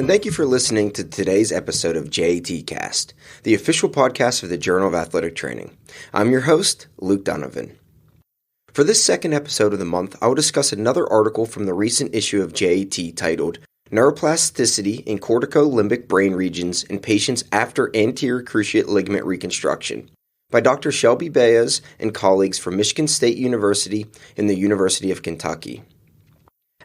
and thank you for listening to today's episode of JATCast, the official podcast of the Journal of Athletic Training. I'm your host, Luke Donovan. For this second episode of the month, I will discuss another article from the recent issue of JAT titled Neuroplasticity in Corticolimbic Brain Regions in Patients After Anterior Cruciate Ligament Reconstruction by Dr. Shelby Baez and colleagues from Michigan State University and the University of Kentucky.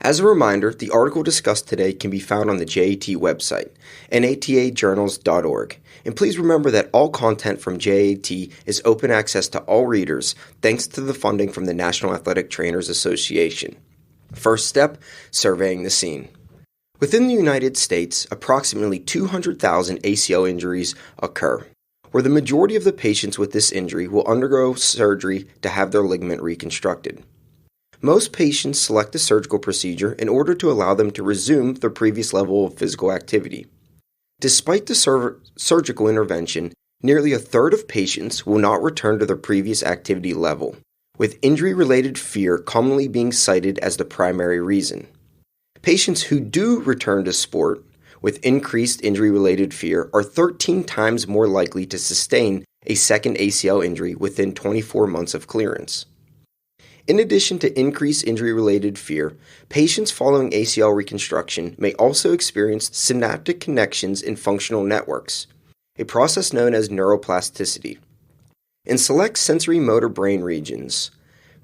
As a reminder, the article discussed today can be found on the JAT website, natajournals.org, and please remember that all content from JAT is open access to all readers thanks to the funding from the National Athletic Trainers Association. First step, surveying the scene. Within the United States, approximately 200,000 ACL injuries occur, where the majority of the patients with this injury will undergo surgery to have their ligament reconstructed. Most patients select a surgical procedure in order to allow them to resume their previous level of physical activity. Despite the surgical intervention, nearly a third of patients will not return to their previous activity level, with injury-related fear commonly being cited as the primary reason. Patients who do return to sport with increased injury-related fear are 13 times more likely to sustain a second ACL injury within 24 months of clearance. In addition to increased injury-related fear, patients following ACL reconstruction may also experience synaptic connections in functional networks, a process known as neuroplasticity. In select sensory motor brain regions,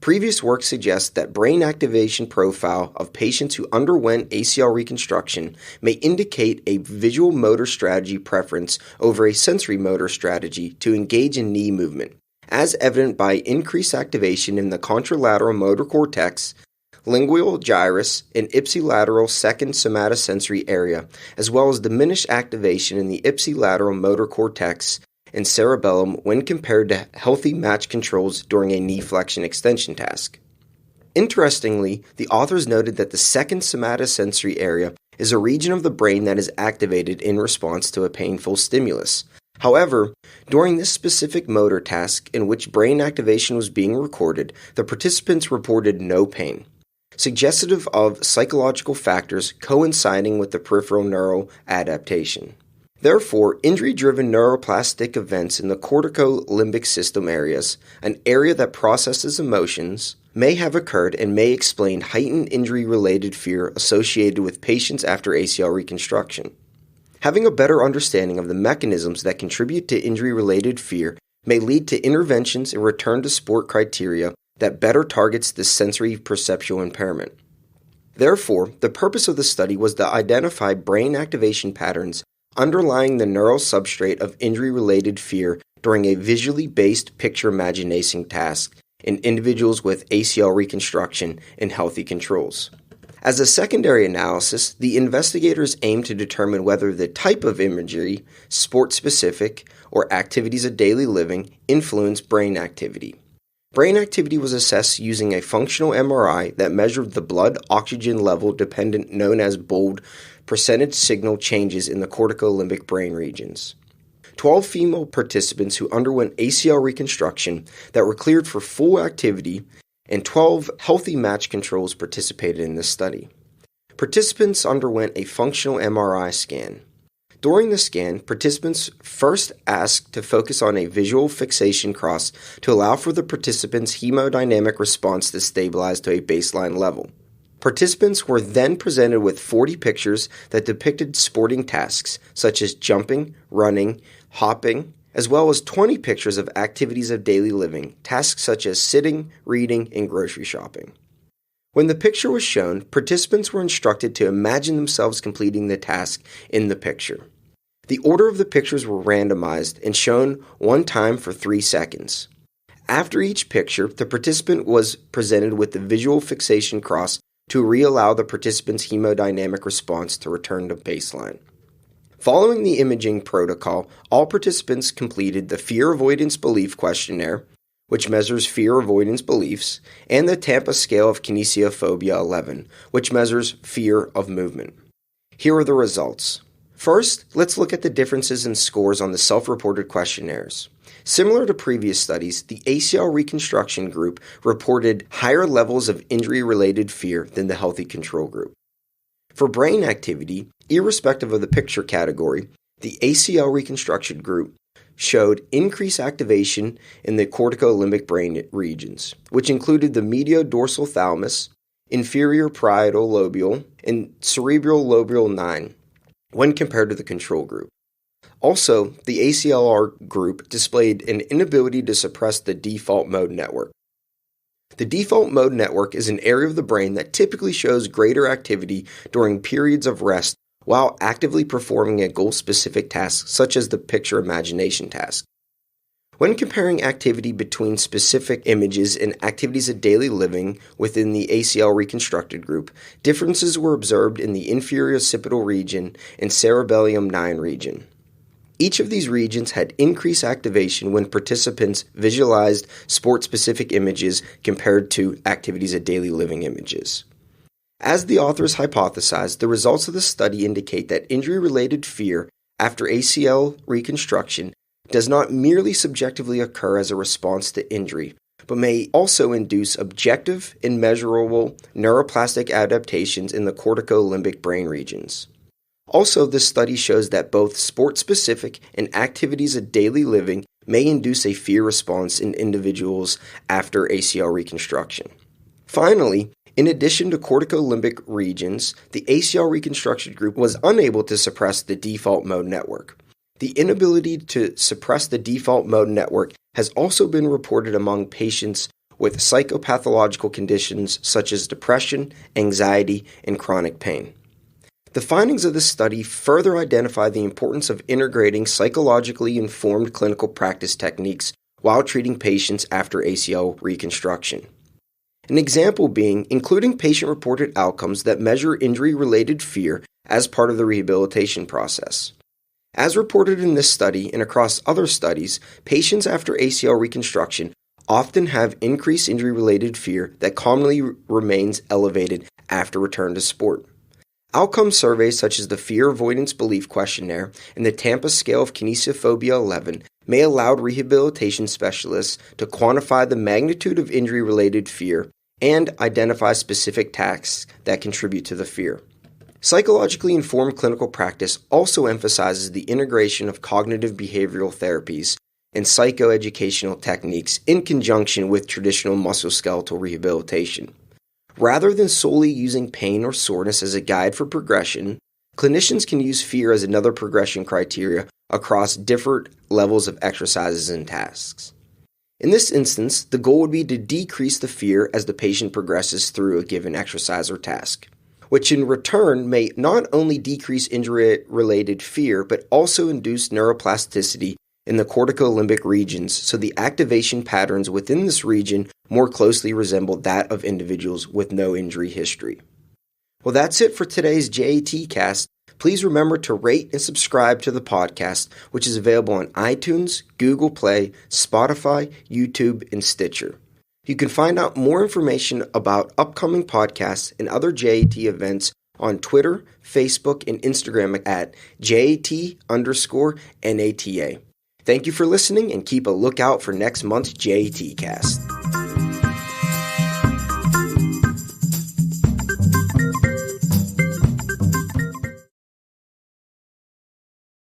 previous work suggests that brain activation profile of patients who underwent ACL reconstruction may indicate a visual motor strategy preference over a sensory motor strategy to engage in knee movement, as evident by increased activation in the contralateral motor cortex, lingual gyrus, and ipsilateral second somatosensory area, as well as diminished activation in the ipsilateral motor cortex and cerebellum when compared to healthy match controls during a knee flexion extension task. Interestingly, the authors noted that the second somatosensory area is a region of the brain that is activated in response to a painful stimulus. However, during this specific motor task in which brain activation was being recorded, the participants reported no pain, suggestive of psychological factors coinciding with the peripheral neural adaptation. Therefore, injury-driven neuroplastic events in the corticolimbic system areas, an area that processes emotions, may have occurred and may explain heightened injury-related fear associated with patients after ACL reconstruction. Having a better understanding of the mechanisms that contribute to injury-related fear may lead to interventions and return-to-sport criteria that better targets this sensory perceptual impairment. Therefore, the purpose of the study was to identify brain activation patterns underlying the neural substrate of injury-related fear during a visually based picture imagination task in individuals with ACL reconstruction and healthy controls. As a secondary analysis, the investigators aimed to determine whether the type of imagery, sport-specific, or activities of daily living influence brain activity. Brain activity was assessed using a functional MRI that measured the blood oxygen level dependent known as BOLD percentage signal changes in the corticolimbic brain regions. 12 female participants who underwent ACL reconstruction that were cleared for full activity and 12 healthy match controls participated in this study. Participants underwent a functional MRI scan. During the scan, participants first asked to focus on a visual fixation cross to allow for the participants' hemodynamic response to stabilize to a baseline level. Participants were then presented with 40 pictures that depicted sporting tasks such as jumping, running, hopping, as well as 20 pictures of activities of daily living, tasks such as sitting, reading, and grocery shopping. When the picture was shown, participants were instructed to imagine themselves completing the task in the picture. The order of the pictures were randomized and shown one time for 3 seconds. After each picture, the participant was presented with the visual fixation cross to reallow the participant's hemodynamic response to return to baseline. Following the imaging protocol, all participants completed the Fear Avoidance Belief Questionnaire, which measures fear avoidance beliefs, and the Tampa Scale of Kinesiophobia 11, which measures fear of movement. Here are the results. First, let's look at the differences in scores on the self-reported questionnaires. Similar to previous studies, the ACL reconstruction group reported higher levels of injury-related fear than the healthy control group. For brain activity, irrespective of the picture category, the ACL reconstruction group showed increased activation in the corticolimbic brain regions, which included the medial-dorsal thalamus, inferior parietal lobule, and cerebral lobule 9, when compared to the control group. Also, the ACLR group displayed an inability to suppress the default mode network. The default mode network is an area of the brain that typically shows greater activity during periods of rest while actively performing a goal-specific task such as the picture imagination task. When comparing activity between specific images and activities of daily living within the ACL reconstructed group, differences were observed in the inferior occipital region and cerebellum 9 region. Each of these regions had increased activation when participants visualized sport-specific images compared to activities of daily living images. As the authors hypothesized, the results of the study indicate that injury-related fear after ACL reconstruction does not merely subjectively occur as a response to injury, but may also induce objective and measurable neuroplastic adaptations in the corticolimbic brain regions. Also, this study shows that both sport-specific and activities of daily living may induce a fear response in individuals after ACL reconstruction. Finally, in addition to corticolimbic regions, the ACL reconstruction group was unable to suppress the default mode network. The inability to suppress the default mode network has also been reported among patients with psychopathological conditions such as depression, anxiety, and chronic pain. The findings of this study further identify the importance of integrating psychologically informed clinical practice techniques while treating patients after ACL reconstruction. An example being including patient-reported outcomes that measure injury-related fear as part of the rehabilitation process. As reported in this study and across other studies, patients after ACL reconstruction often have increased injury-related fear that commonly remains elevated after return to sport. Outcome surveys such as the Fear Avoidance Belief Questionnaire and the Tampa Scale of Kinesiophobia 11 may allow rehabilitation specialists to quantify the magnitude of injury-related fear and identify specific tasks that contribute to the fear. Psychologically informed clinical practice also emphasizes the integration of cognitive behavioral therapies and psychoeducational techniques in conjunction with traditional musculoskeletal rehabilitation. Rather than solely using pain or soreness as a guide for progression, clinicians can use fear as another progression criteria across different levels of exercises and tasks. In this instance, the goal would be to decrease the fear as the patient progresses through a given exercise or task, which in return may not only decrease injury-related fear, but also induce neuroplasticity in the corticolimbic regions, so the activation patterns within this region more closely resemble that of individuals with no injury history. Well, that's it for today's JATCast. Please remember to rate and subscribe to the podcast, which is available on iTunes, Google Play, Spotify, YouTube, and Stitcher. You can find out more information about upcoming podcasts and other JAT events on Twitter, Facebook, and Instagram at JAT_NATA. Thank you for listening and keep a lookout for next month's JATcast.